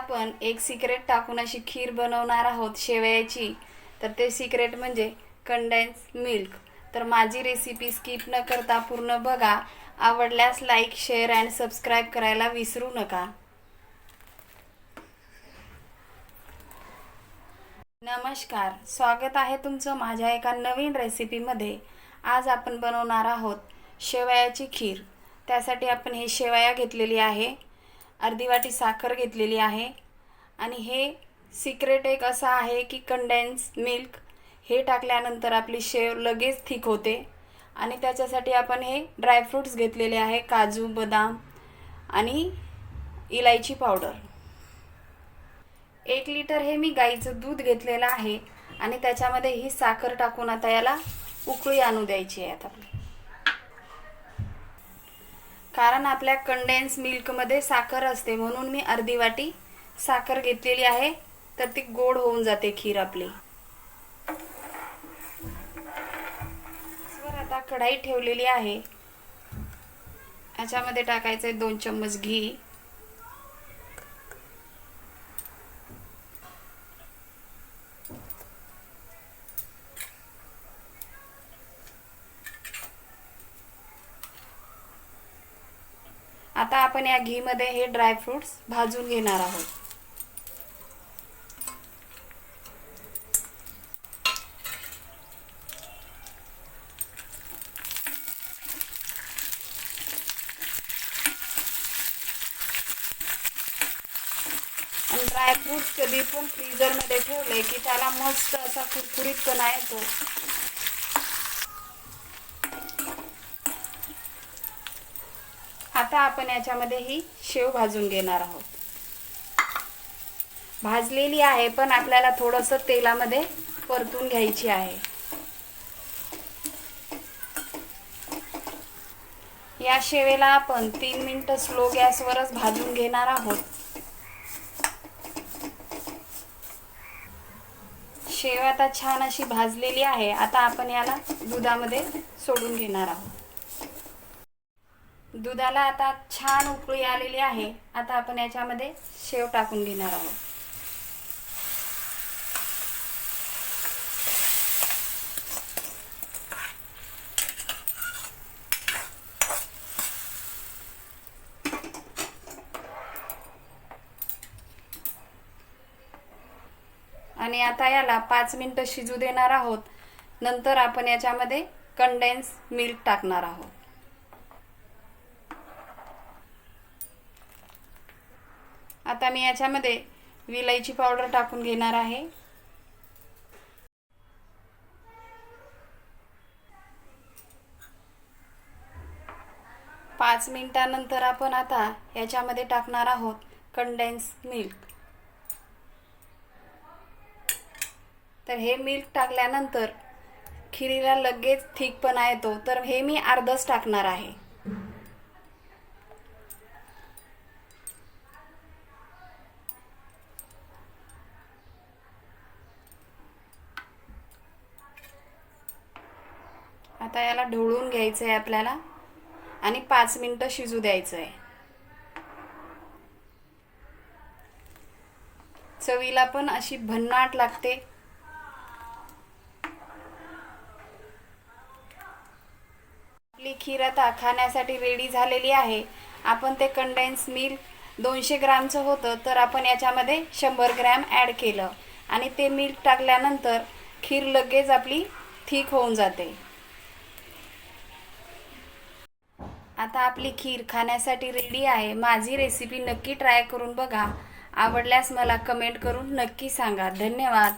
आपण एक सिक्रेट टाकून अशी खीर बनवणार आहोत शेवयाची. तर ते सिक्रेट म्हणजे कंडेन्स मिल्क. तर माझी रेसिपी स्किप न करता पूर्ण बघा. आवडल्यास लाईक, शेअर अँड सबस्क्राईब करायला विसरू नका. नमस्कार, स्वागत आहे तुमचं माझ्या एका नवीन रेसिपीमध्ये. आज आपण बनवणार आहोत शेवयाची खीर. त्यासाठी आपण हे शेवया घेतलेली आहे, अर्धी वाटी साखर घेतलेली आहे आणि हे सिक्रेट एक असा आहे की कंडेन्स मिल्क हे टाकल्यानंतर आपली शेव लगेच थिक होते. आणि त्याच्यासाठी आपण हे ड्रायफ्रूट्स घेतलेले आहे, काजू, बदाम आणि इलायची पावडर. 1 लिटर हे मी गाईचं दूध घेतलेलं आहे आणि त्याच्यामध्ये ही साखर टाकून आता याला उकळी आणू द्यायची आहे. आता कारण आपल्या कंडेन्स मिल्कमध्ये साखर असते म्हणून मी अर्धी वाटी साखर घेतलेली आहे, तर ती गोड होऊन जाते खीर आपली. आता कढाई ठेवलेली आहे, याच्यामध्ये टाकायचं आहे 2 चम्मच घी. आता आपण या घीमध्ये हे ड्रायफ्रूट्स भाजून घेणार आहोत. आणि ड्रायफ्रूट्स कधी पण फ्रीजरमध्ये ठेवले की त्याला मस्त असा कुरकुरीतपणा येतो. आता आपण याच्यामध्ये ही शेव भाजून घेणार आहोत. भाजलेली आहे पण आपल्याला थोडंसं तेलामध्ये परतून घ्यायची आहे. या शेवेला आपण 3 मिनिटं स्लो गॅसवरच भाजून घेणार आहोत. शेव आता छान अशी भाजलेली आहे. आता आपण याला दुधामध्ये सोडून घेणार आहोत. दुधाला आता छान उकळी आलेली आहे. आता आपण याच्यामध्ये शेव टाकून घेणार आहोत. आणि आता याला 5 मिनिटं शिजू देणार आहोत. नंतर आपण याच्यामध्ये कंडेन्स मिल्क टाकणार आहोत. आता मी याच्यामध्ये विलायची पावडर टाकून घेणार आहे. पाच मिनिटानंतर आपण आता याच्यामध्ये टाकणार आहोत कंडेन्स मिल्क. तर हे मिल्क टाकल्यानंतर खिरीला लगेच थिकपणा येतो, तर हे मी अर्धच टाकणार आहे. आता याला ढवळून घ्यायचं आहे आपल्याला आणि 5 मिनिटं शिजू द्यायचं आहे. चवीला पण अशी भन्नाट लागते. आपली खीर आता खाण्यासाठी रेडी झालेली आहे. आपण ते कंडेन्स मिल्क 200 ग्रामचं होतं, तर आपण याच्यामध्ये 100 ग्रॅम ॲड केलं आणि ते मिल्क टाकल्यानंतर खीर लगेच आपली थिक होऊन जाते. आता आपली खीर खाण्यासाठी रेडी आहे. माझी रेसिपी नक्की ट्राय करून बघा. आवडल्यास मला कमेंट करून नक्की सांगा. धन्यवाद.